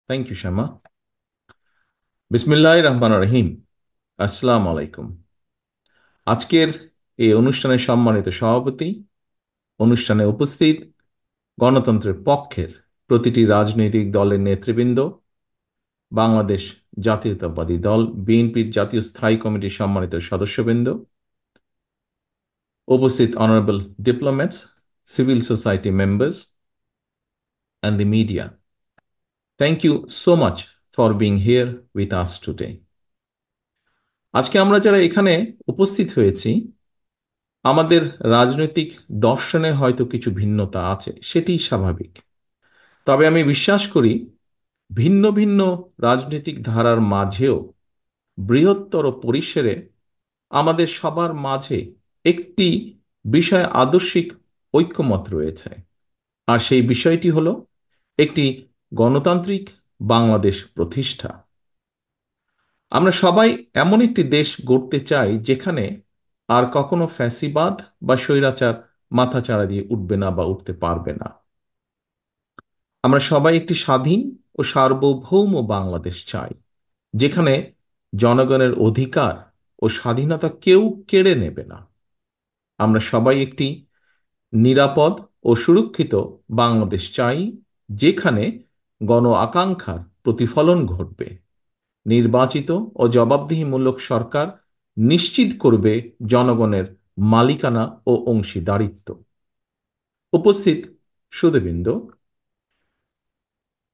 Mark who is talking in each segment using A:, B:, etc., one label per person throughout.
A: Thank you শ্যামা। বিসমিল্লাহির রহমানির রহিম। আসসালামু আলাইকুম। আজকের এই অনুষ্ঠানের সম্মানিত সভাপতি, অনুষ্ঠানে উপস্থিত গণতন্ত্রের পক্ষের প্রতিটি রাজনৈতিক দলের নেতৃবৃন্দ, বাংলাদেশ জাতীয়তাবাদী দল বিএনপির জাতীয় স্থায়ী কমিটির সম্মানিত সদস্যবৃন্দ, উপস্থিত honourable diplomats, civil society members and the media, thank you so much for being here with us today. আজকে আমরা যারা এখানে উপস্থিত হয়েছি, আমাদের রাজনৈতিক দর্শনে হয়তো কিছু ভিন্নতা আছে, সেটি স্বাভাবিক। তবে আমি বিশ্বাস করি ভিন্ন ভিন্ন রাজনৈতিক ধারার মাঝেও বৃহত্তর পরিসরে আমাদের সবার মাঝে একটি বিষয় আদর্শিক ঐক্যমত রয়েছে। আর সেই বিষয়টি হলো একটি গণতান্ত্রিক বাংলাদেশ প্রতিষ্ঠা। আমরা সবাই এমন একটি দেশ গড়তে চাই যেখানে আর কখনো ফ্যাসিবাদ বা স্বৈরাচার মাথাচাড়া দিয়ে উঠবে না বা উঠতে পারবে না। আমরা সবাই একটি স্বাধীন ও সার্বভৌম বাংলাদেশ চাই, যেখানে জনগণের অধিকার ও স্বাধীনতা কেউ কেড়ে নেবে না। আমরা সবাই একটি নিরাপদ ও সুরক্ষিত বাংলাদেশ চাই, যেখানে গণ আকাঙ্ক্ষার প্রতিফলন ঘটবে। নির্বাচিত ও জবাবদিহিমূলক সরকার নিশ্চিত করবে জনগণের মালিকানা ও অংশীদারিত্ব। উপস্থিত সুধীবৃন্দ,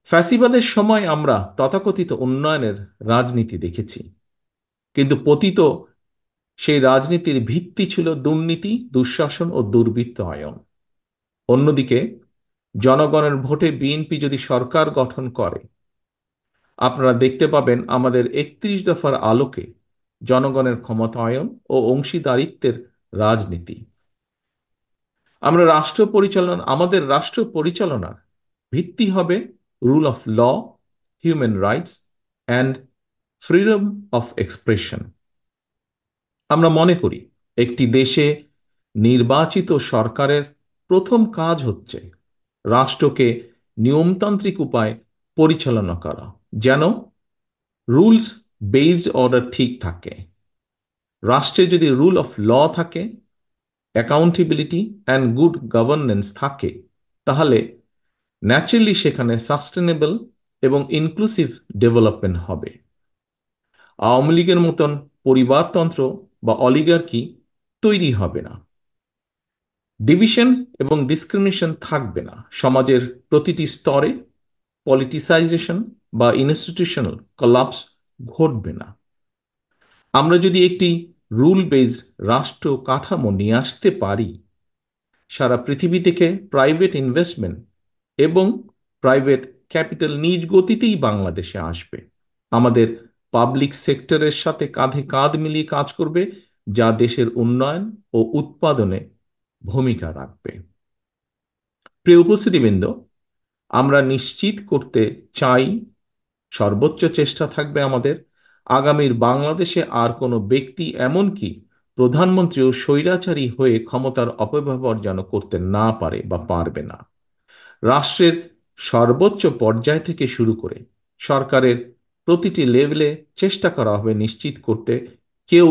A: ফ্যাসিবাদের সময় আমরা তথাকথিত উন্নয়নের রাজনীতি দেখেছি, কিন্তু পতিত সেই রাজনীতির ভিত্তি ছিল দুর্নীতি, দুঃশাসন ও দুর্বৃত্তায়ন। অন্যদিকে জনগণের ভোটে বিএনপি যদি সরকার গঠন করে, আপনারা দেখতে পাবেন আমাদের 31 দফার আলোকে জনগণের ক্ষমতায়ন ও অংশীদারিত্বের রাজনীতি। আমাদের রাষ্ট্র পরিচালনার ভিত্তি হবে rule of law, human rights and freedom of expression. আমরা মনে করি একটি দেশে নির্বাচিত সরকারের প্রথম কাজ হচ্ছে রাষ্ট্রকে নিয়মতান্ত্রিক উপায়ে পরিচালনা করা, যেন রুলস বেসড অর্ডার ঠিক থাকে। রাষ্ট্রে যদি রুল অফ ল থাকে, অ্যাকাউন্টেবিলিটি অ্যান্ড গুড গভর্নেন্স থাকে, তাহলে ন্যাচারালি সেখানে সাস্টেনেবল এবং ইনক্লুসিভ ডেভেলপমেন্ট হবে। আওয়ামী লীগের মতন পরিবারতন্ত্র বা অলিগার্কি তৈরি হবে না। ডিভিশন এবং ডিসক্রিমিনেশন থাকবে না। সমাজের প্রতিটি স্তরে পলিটিসাইজেশন বা ইনস্টিটিউশনাল কলাপস ঘটবে না। আমরা যদি একটি রুল বেসড রাষ্ট্র কাঠামো নিয়ে আসতে পারি, সারা পৃথিবী থেকে প্রাইভেট ইনভেস্টমেন্ট এবং প্রাইভেট ক্যাপিটাল নিজ গতিতেই বাংলাদেশে আসবে। আমাদের পাবলিক সেক্টরের সাথে কাঁধে কাঁধ মিলিয়ে কাজ করবে, যা দেশের উন্নয়ন ও উৎপাদনে ভূমিকা রাখবে। প্রিয় উপস্থিতিবৃন্দ, আমরা নিশ্চিত করতে চাই, সর্বোচ্চ চেষ্টা থাকবে আমাদের, আগামীর বাংলাদেশে আর কোনো ব্যক্তি, এমনকি প্রধানমন্ত্রীও স্বৈরাচারী হয়ে ক্ষমতার অপব্যবহার যেন করতে না পারে বা পারবে না। রাষ্ট্রের সর্বোচ্চ পর্যায় থেকে শুরু করে সরকারের প্রতিটি লেভেলে চেষ্টা করা হবে নিশ্চিত করতে কেউ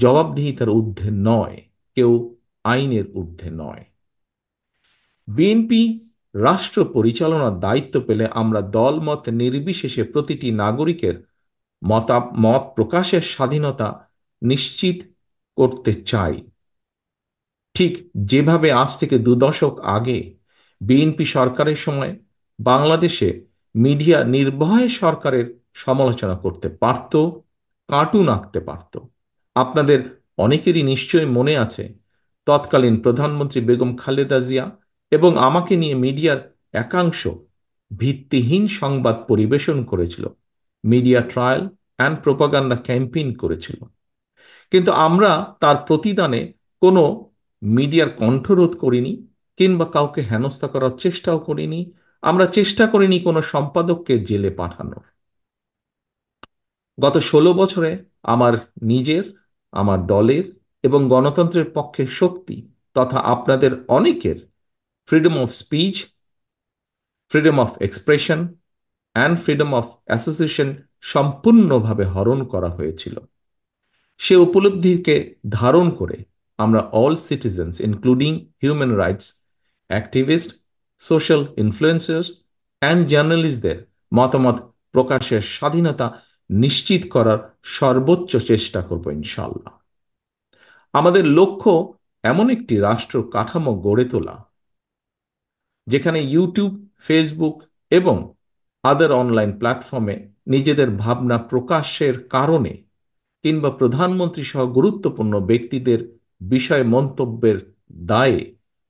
A: জবাবদিহিতার ঊর্ধ্বে নয়, কেউ আইনের ঊর্ধ্বে নয়। বিএনপি রাষ্ট্র পরিচালনার দায়িত্ব পেলে আমরা দলমত নির্বিশেষে প্রতিটি নাগরিকের মত প্রকাশের স্বাধীনতা নিশ্চিত করতে চাই। ঠিক যেভাবে আজ থেকে 2 দশক আগে বিএনপি সরকারের সময় বাংলাদেশে মিডিয়া নির্ভয়ে সরকারের সমালোচনা করতে পারত, কার্টুন আঁকতে পারত। আপনাদের অনেকেরই নিশ্চয়ই মনে আছে, তৎকালীন প্রধানমন্ত্রী বেগম খালেদা জিয়া এবং আমাকে নিয়ে মিডিয়ার একাংশ ভিত্তিহীন সংবাদ পরিবেশন করেছিল, media trial and propaganda campaign করেছিল। কিন্তু আমরা তার প্রতিদানে কোনো মিডিয়ার কণ্ঠরোধ করিনি, কিংবা কাউকে হেনস্থা করার চেষ্টাও করিনি। আমরা চেষ্টা করিনি কোনো সম্পাদককে জেলে পাঠানোর। গত 16 বছরে আমার নিজের, আমার দলের এবং গণতন্ত্রের পক্ষে শক্তি তথা আপনাদের অনেকের freedom of speech, freedom of expression and freedom of association সম্পূর্ণভাবে হরণ করা হয়েছিল। সে উপলব্ধিকে ধারণ করে আমরা all citizens including human rights activist, social influencers and জার্নালিস্টদের মতামত প্রকাশের স্বাধীনতা নিশ্চিত করার সর্বোচ্চ চেষ্টা করব ইনশাআল্লাহ। আমাদের লক্ষ্য এমন একটি রাষ্ট্র কাঠামো গড়ে তোলা যেখানে ইউটিউব, ফেসবুক এবং আদার অনলাইন প্ল্যাটফর্মে নিজেদের ভাবনা প্রকাশের কারণে কিংবা প্রধানমন্ত্রী সহ গুরুত্বপূর্ণ ব্যক্তিদের বিষয়ে মন্তব্যের দায়ে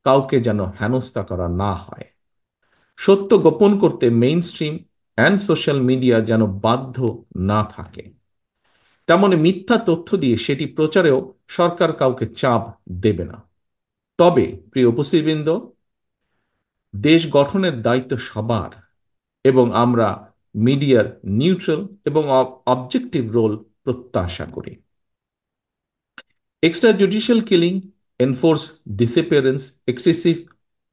A: কাউকে যেন হেনস্থা করা না হয়। সত্য গোপন করতে main stream and social media যেন বাধ্য না থাকে, তেমনি মিথ্যা তথ্য দিয়ে সেটি প্রচারেও সরকার কাউকে চাপ দেবে না। তবে প্রিয় উপস্থিতবৃন্দ, দেশ গঠনের দায়িত্ব সবার এবং আমরা মিডিয়ার নিউট্রাল এবং অবজেক্টিভ রোল প্রত্যাশা করি। Extrajudicial killing, enforced disappearance, excessive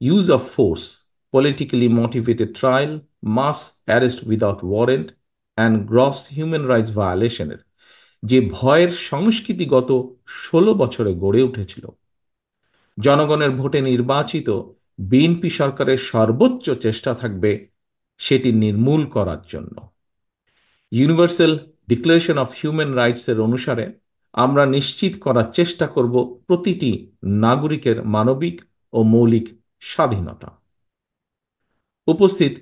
A: use of force, politically motivated trial, mass arrest without warrant, and gross human rights violations যে ভয়ের সংস্কৃতি গত 16 বছরে গড়ে উঠেছিল, জনগণের ভোটে নির্বাচিত বিএনপি সরকারের সর্বোচ্চ চেষ্টা থাকবে সেটি নির্মূল করার জন্য। ইউনিভার্সাল ডিক্লারেশন অফ হিউম্যান রাইটসের অনুসারে আমরা নিশ্চিত করার চেষ্টা করব প্রতিটি নাগরিকের মানবিক ও মৌলিক স্বাধীনতা। উপস্থিত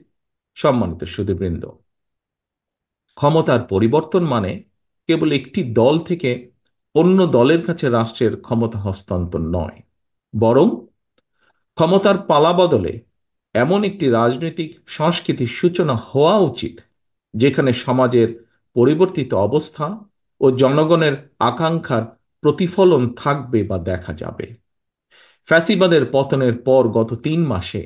A: সম্মানিত সুধীবৃন্দ, ক্ষমতার পরিবর্তন মানে কেবল একটি দল থেকে অন্য দলের কাছে রাষ্ট্রের ক্ষমতা হস্তান্তর নয়, বরং ক্ষমতার পালাবদলে এমন একটি রাজনৈতিক সংস্কৃতির সূচনা হওয়া উচিত যেখানে সমাজের পরিবর্তিত অবস্থা ও জনগণের আকাঙ্ক্ষার প্রতিফলন থাকবে বা দেখা যাবে। ফ্যাসিবাদের পতনের পর গত 3 মাসে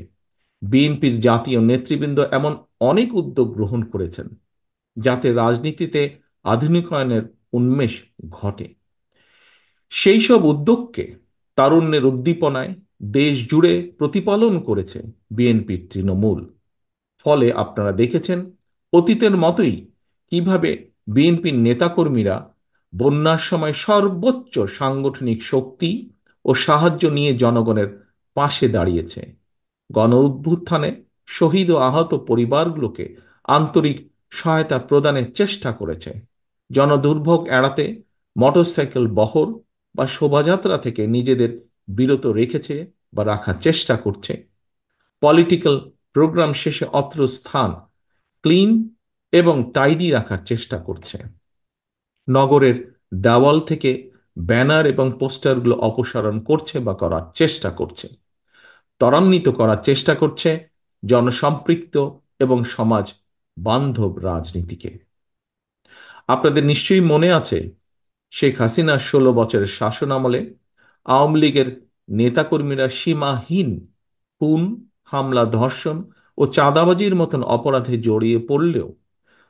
A: বিএনপির জাতীয় নেতৃবৃন্দ এমন অনেক উদ্যোগ গ্রহণ করেছেন যাতে রাজনীতিতে আধুনিকায়নের উন্মেষ ঘটে। সেই সব উদ্যোগকে তারুণ্যের উদ্দীপনায় দেশ জুড়ে প্রতিপালন করেছে বিএনপির তৃণমূল। ফলে আপনারা দেখেছেন অতীতের মতোই কিভাবে বিএনপির নেতাকর্মীরা বন্যার সময় সর্বোচ্চ সাংগঠনিক শক্তি ও সাহায্য নিয়ে জনগণের পাশে দাঁড়িয়েছে, গণ অভ্যুত্থানে শহীদ ও আহত পরিবারগুলোকে আন্তরিক সহায়তা প্রদানের চেষ্টা করেছে, জনদুর্ভোগ এড়াতে মোটরসাইকেল বহর বা শোভাযাত্রা থেকে নিজেদের বিরত রেখেছে বা রাখার চেষ্টা করছে, পলিটিক্যাল প্রোগ্রাম শেষে অত্র স্থান ক্লিন এবং টাইডি রাখার চেষ্টা করছে, নগরের দেওয়াল থেকে ব্যানার এবং পোস্টারগুলো অপসারণ করছে বা করার চেষ্টা করছে, ত্বরান্বিত করার চেষ্টা করছে জনসম্পৃক্ত এবং সমাজ বান্ধব রাজনীতিকে। আপনাদের নিশ্চয়ই মনে আছে শেখ হাসিনার 16 বছরের শাসন আমলে আওয়ামী লীগের নেতাকর্মীরা সীমাহীন খুন, হামলা, ধর্ষণ ও চাঁদাবাজির মতন অপরাধে জড়িয়ে পড়লেও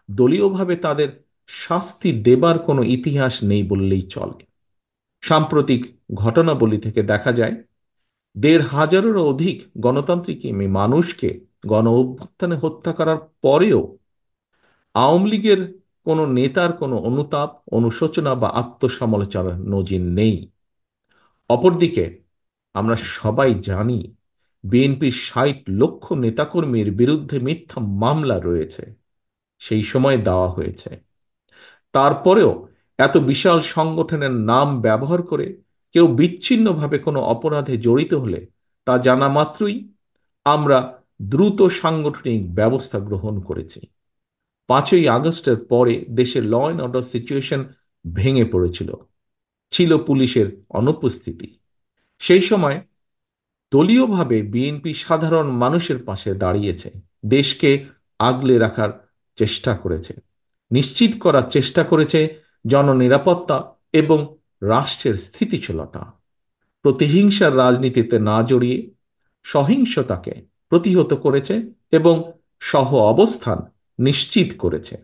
A: দলীয়ভাবে তাদের শাস্তি দেবার কোনো ইতিহাস নেই বললেই চলে। সাম্প্রতিক ঘটনাবলী থেকে দেখা যায় 1,500-এরও অধিক গণতান্ত্রিক মানুষকে গণ অভ্যুত্থানে হত্যা করার পরেও আওয়ামী লীগের কোনো নেতার কোনো অনুতাপ, অনুশোচনা বা আত্মসমালোচনার নজির নেই। অপরদিকে আমরা সবাই জানি বিএনপির 60 লক্ষ নেতাকর্মীর বিরুদ্ধে মিথ্যা মামলা রয়েছে, সেই সময় দেওয়া হয়েছে। তারপরেও এত বিশাল সংগঠনের নাম ব্যবহার করে কেউ বিচ্ছিন্নভাবে কোনো অপরাধে জড়িত হলে তা জানা মাত্রই আমরা দ্রুত সাংগঠনিক ব্যবস্থা গ্রহণ করেছি। 5ই আগস্টের পরে দেশে ল অ্যান্ড অর্ডার সিচুয়েশন ভেঙে পড়েছিল, ছিল পুলিশের অনুপস্থিতি। সেই সময় দলীয়ভাবে বিএনপি সাধারণ মানুষের পাশে দাঁড়িয়েছে, দেশকে আগলে রাখার চেষ্টা করেছে, নিশ্চিত করার চেষ্টা করেছে জননিরাপত্তা এবং রাষ্ট্রের স্থিতিশীলতা, প্রতিহিংসার রাজনীতিতে না জড়িয়ে সহিংসতাকে প্রতিহত করেছে এবং সহ অবস্থান নিশ্চিত করেছে।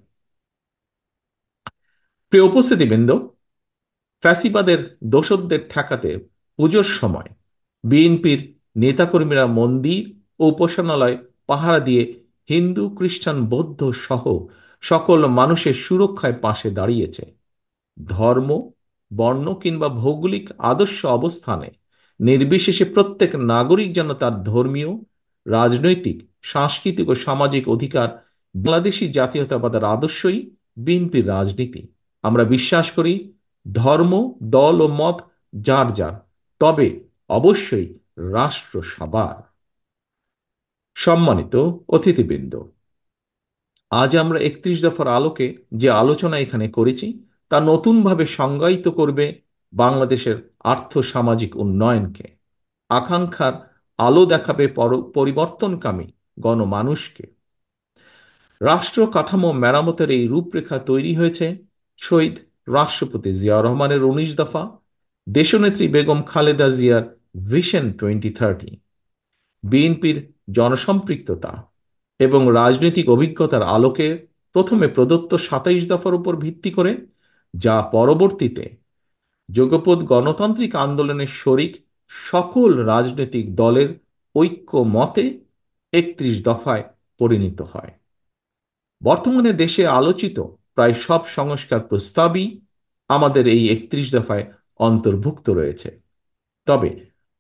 A: প্রিয় উপস্থিতিবৃন্দ, ফ্যাসিবাদের দোসরদের ঠেকাতে পুজোর সময় বিএনপির নেতাকর্মীরা মন্দির ও উপাসনালয় পাহারা দিয়ে হিন্দু, খ্রিস্টান, বৌদ্ধ সহ সকল মানুষের সুরক্ষায় পাশে দাঁড়িয়েছে। ধর্ম, বর্ণ কিংবা ভৌগোলিক আদর্শ অবস্থানে নির্বিশেষে প্রত্যেক নাগরিক যেন তার ধর্মীয়, রাজনৈতিক, সাংস্কৃতিক ও সামাজিক অধিকার। বাংলাদেশী জাতীয়তাবাদের আদর্শই বিএনপির রাজনীতি। আমরা বিশ্বাস করি ধর্ম, দল ও মত যার যার, তবে অবশ্যই রাষ্ট্র সবার। সম্মানিত অতিথিবৃন্দ, আজ আমরা 31 দফার আলোকে যে আলোচনা এখানে করেছি তা নতুনভাবে সংজ্ঞায়িত করবে বাংলাদেশের আর্থ-সামাজিক উন্নয়নকে। আকাঙ্ক্ষার আলো দেখাবে পরিবর্তনকামী গণমানুষকে। রাষ্ট্র কাঠামো মেরামতের এই রূপরেখা তৈরি হয়েছে শহীদ রাষ্ট্রপতি জিয়াউর রহমানের 19 দফা, দেশনেত্রী বেগম খালেদা জিয়ার ভিশন 2030, বিএনপির জনসম্পৃক্ততা এবং রাজনৈতিক অভিজ্ঞতার আলোকে প্রথমে প্রদত্ত 27 দফার উপর ভিত্তি করে, যা পরবর্তীতে যুগপৎ গণতান্ত্রিক আন্দোলনের শরিক সকল রাজনৈতিক দলের ঐক্য মতে 31 দফায় পরিণত হয়। বর্তমানে দেশে আলোচিত প্রায় সব সংস্কার প্রস্তাবই আমাদের এই 31 দফায় অন্তর্ভুক্ত রয়েছে। তবে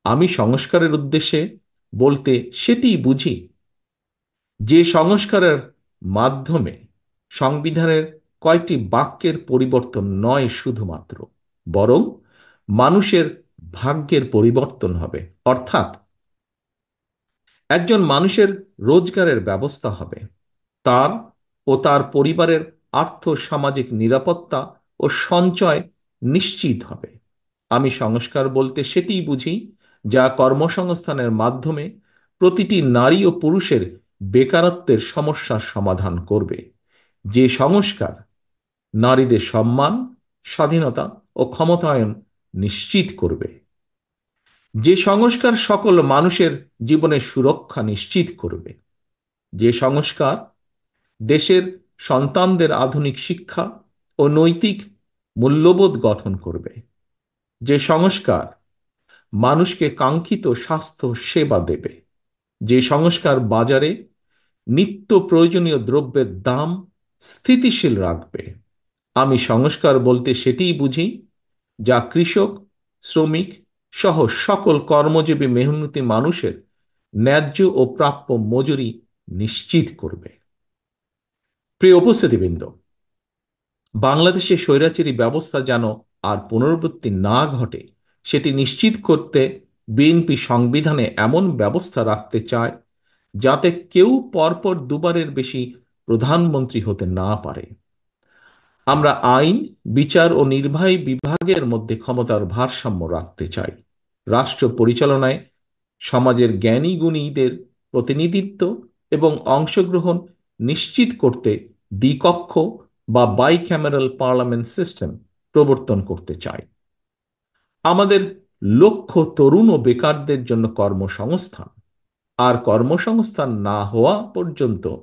A: আমি সংস্কারের উদ্দেশ্যে বলতে সেটিই বুঝি যে সংস্কারের মাধ্যমে সংবিধানের কয়েকটি বাক্যের পরিবর্তন নয় শুধুমাত্র, বরং মানুষের ভাগ্যের পরিবর্তন হবে। অর্থাৎ একজন মানুষের রোজগারের ব্যবস্থা হবে, তার ও তার পরিবারের আর্থ-সামাজিক নিরাপত্তা ও সঞ্চয় নিশ্চিত হবে। আমি সংস্কার বলতে সেটিই বুঝি যা কর্মসংস্থানের মাধ্যমে প্রতিটি নারী ও পুরুষের বেকারত্বের সমস্যার সমাধান করবে। যে সংস্কার নারীদের সম্মান, স্বাধীনতা ও ক্ষমতায়ন নিশ্চিত করবে। যে সংস্কার সকল মানুষের জীবনের সুরক্ষা নিশ্চিত করবে। যে সংস্কার দেশের সন্তানদের আধুনিক শিক্ষা ও নৈতিক মূল্যবোধ গঠন করবে। যে সংস্কার মানুষকে কাঙ্ক্ষিত স্বাস্থ্য সেবা দেবে। যে সংস্কার বাজারে নিত্য প্রয়োজনীয় দ্রব্যের দাম স্থিতিশীল রাখবে। আমি সংস্কার বলতে সেটিই বুঝি যা কৃষক, শ্রমিক সহ সকল কর্মজীবী মেহনতি মানুষের ন্যায্য ও প্রাপ্য মজুরি নিশ্চিত করবে। প্রিয় উপস্থিতিবৃন্দ, বাংলাদেশে স্বৈরাচারী ব্যবস্থা যেন আর পুনরাবৃত্তি না ঘটে সেটি নিশ্চিত করতে বিএনপি সংবিধানে এমন ব্যবস্থা রাখতে চায় যাতে কেউ পরপর দুবারের বেশি প্রধানমন্ত্রী হতে না পারে। আমরা আইন, বিচার ও নির্বাহী বিভাগের মধ্যে ক্ষমতার ভারসাম্য রাখতে চাই। রাষ্ট্র পরিচালনায় সমাজের জ্ঞানী গুণীদের প্রতিনিধিত্ব এবং অংশগ্রহণ নিশ্চিত করতে দ্বিকক্ষ বা বাইক্যামেরাল পার্লামেন্ট সিস্টেম প্রবর্তন করতে চাই। আমাদের লক্ষ্য তরুণ ও বেকারদের জন্য কর্মসংস্থান, আর কর্মসংস্থান না হওয়া পর্যন্ত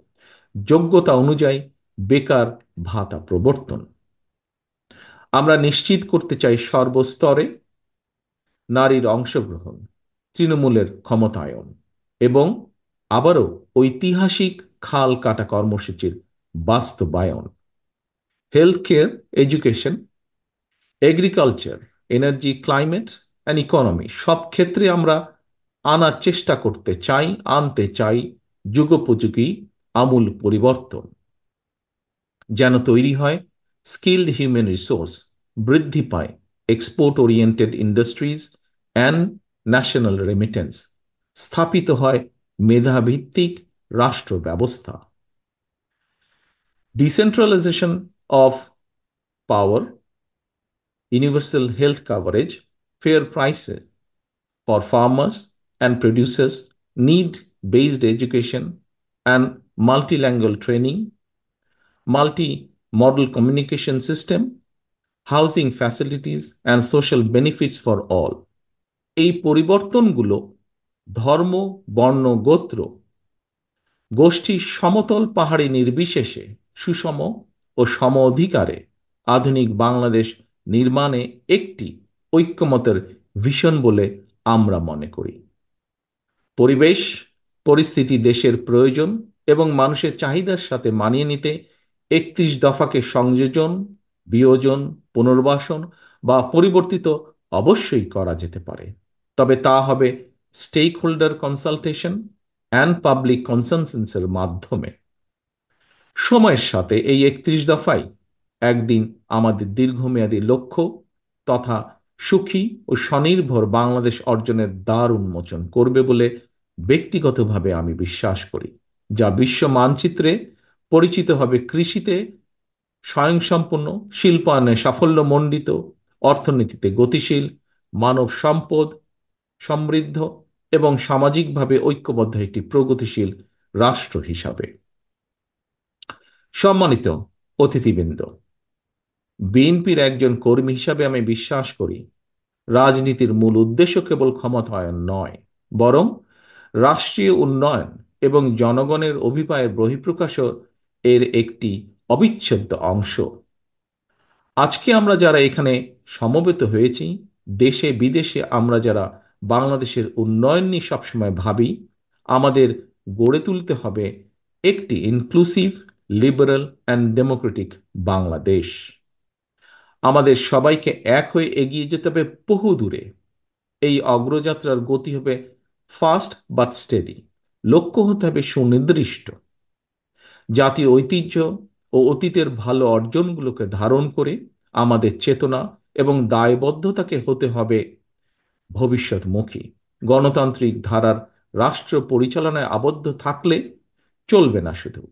A: যোগ্যতা অনুযায়ী বেকার ভাতা প্রবর্তন। আমরা নিশ্চিত করতে চাই সর্বস্তরে নারীর অংশগ্রহণ, তৃণমূলের ক্ষমতায়ন এবং আবারও ঐতিহাসিক খাল কাটা কর্মসূচির বাস্তবায়ন। Health care, education, agriculture, energy, climate and economy সব ক্ষেত্রে আমরা আনতে চাই যুগোপযোগী আমূল পরিবর্তন, যেন তৈরি হয় স্কিলড হিউম্যান রিসোর্স, বৃদ্ধি পায় export oriented industries and national remittance, স্থাপিত হয় মেধাভিত্তিক রাষ্ট্র ব্যবস্থা। Decentralisation of power, universal health coverage, fair prices for farmers and producers, need-based education and multilingual training, multi-model communication system, housing facilities and social benefits for all. এই পরিবর্তনগুলো ধর্ম, বর্ণ, গোত্র, গোষ্ঠী, সমতল পাহাড়ি নির্বিশেষে সুষম ও সম অধিকারে আধুনিক বাংলাদেশ নির্মাণে একটি ঐক্যমতের ভিশন বলে আমরা মনে করি। পরিবেশ পরিস্থিতি দেশের প্রয়োজন এবং মানুষের চাহিদার সাথে মানিয়ে নিতে ৩১ দফাকে সংযোজন, বিয়োজন, পুনর্বাসন বা পরিবর্তিত অবশ্যই করা যেতে পারে। তবে তা হবে stakeholder consultation and public কনসেনসাসের মাধ্যমে। সময়ের সাথে এই ৩১ দফাই একদিন আমাদের দীর্ঘমেয়াদী লক্ষ্য তথা সুখী ও স্বনির্ভর বাংলাদেশ অর্জনের দ্বার উন্মোচন করবে বলে ব্যক্তিগতভাবে আমি বিশ্বাস করি, যা বিশ্ব মানচিত্রে পরিচিত হবে কৃষিতে স্বয়ংসম্পূর্ণ, শিল্পায়নে সাফল্যমণ্ডিত, অর্থনীতিতে গতিশীল, মানব সম্পদ সমৃদ্ধ এবং সামাজিকভাবে ঐক্যবদ্ধ একটি প্রগতিশীল রাষ্ট্র হিসাবে। সম্মানিত অতিথিবৃন্দ, বিএনপির একজন কর্মী হিসাবে আমি বিশ্বাস করি রাজনীতির মূল উদ্দেশ্য কেবল ক্ষমতায়ন নয়, বরং রাষ্ট্রীয় উন্নয়ন এবং জনগণের অভিপ্রায়ের বহিঃপ্রকাশ এর একটি অবিচ্ছেদ্য অংশ। আজকে আমরা যারা এখানে সমবেত হয়েছি, দেশে বিদেশে আমরা যারা বাংলাদেশের উন্নয়ন নিয়ে সবসময় ভাবি, আমাদের গড়ে তুলতে হবে একটি inclusive, liberal and Democratic Bangladesh. আমাদের সবাইকে এক হয়ে এগিয়ে যেতে হবে বহু দূরে। এই অগ্রযাত্রার গতি হবে ফাস্ট বাট স্টেডি। লক্ষ্য হতে হবে সুনির্দিষ্ট। জাতীয় ঐতিহ্য ও অতীতের ভালো অর্জনগুলোকে ধারণ করে আমাদের চেতনা এবং দায়বদ্ধতাকে হতে হবে ভবিষ্যৎমুখী। গণতান্ত্রিক ধারার রাষ্ট্র পরিচালনায় আবদ্ধ থাকলে চলবে না। শুধু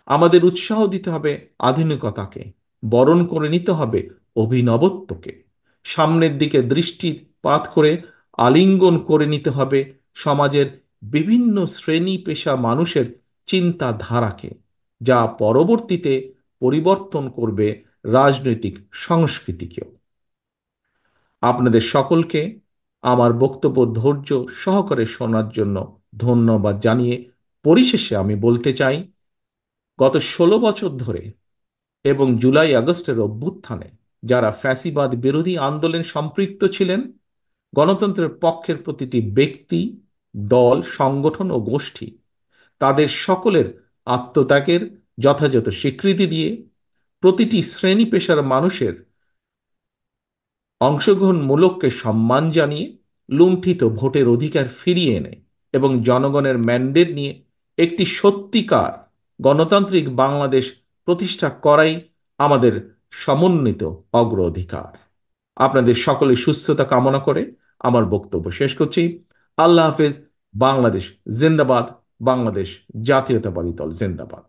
A: আমাদের উৎসাহ দিতে হবে আধুনিকতাকে, বরণ করে নিতে হবে অভিনবত্বকে, সামনের দিকে দৃষ্টিপাত করে আলিঙ্গন করে নিতে হবে সমাজের বিভিন্ন শ্রেণী পেশা মানুষের চিন্তাধারাকে, যা পরবর্তীতে পরিবর্তন করবে রাজনৈতিক সংস্কৃতিকেও। আপনাদের সকলকে আমার বক্তব্য ধৈর্য সহকারে শোনার জন্য ধন্যবাদ জানিয়ে পরিশেষে আমি বলতে চাই, গত ১৬ বছর ধরে এবং জুলাই আগস্টের অভ্যুত্থানে যারা ফ্যাসিবাদ বিরোধী আন্দোলনে সম্পৃক্ত ছিলেন, গণতন্ত্রের পক্ষের প্রতিটি ব্যক্তি, দল, সংগঠন ও গোষ্ঠী তাদের সকলের আত্মত্যাগের যথাযথ স্বীকৃতি দিয়ে প্রতিটি শ্রেণী পেশার মানুষের অংশগ্রহণমূলককে সম্মান জানিয়ে লুণ্ঠিত ভোটের অধিকার ফিরিয়ে এনে এবং জনগণের ম্যান্ডেট নিয়ে একটি সত্যিকার গণতান্ত্রিক বাংলাদেশ প্রতিষ্ঠা করাই আমাদের সমন্বিত অগ্রাধিকার। আপনাদের সকলের সুস্থতা কামনা করে আমার বক্তব্য শেষ করছি। আল্লাহ হাফেজ। বাংলাদেশ জিন্দাবাদ। বাংলাদেশ জাতীয়তাবাদী দল জিন্দাবাদ।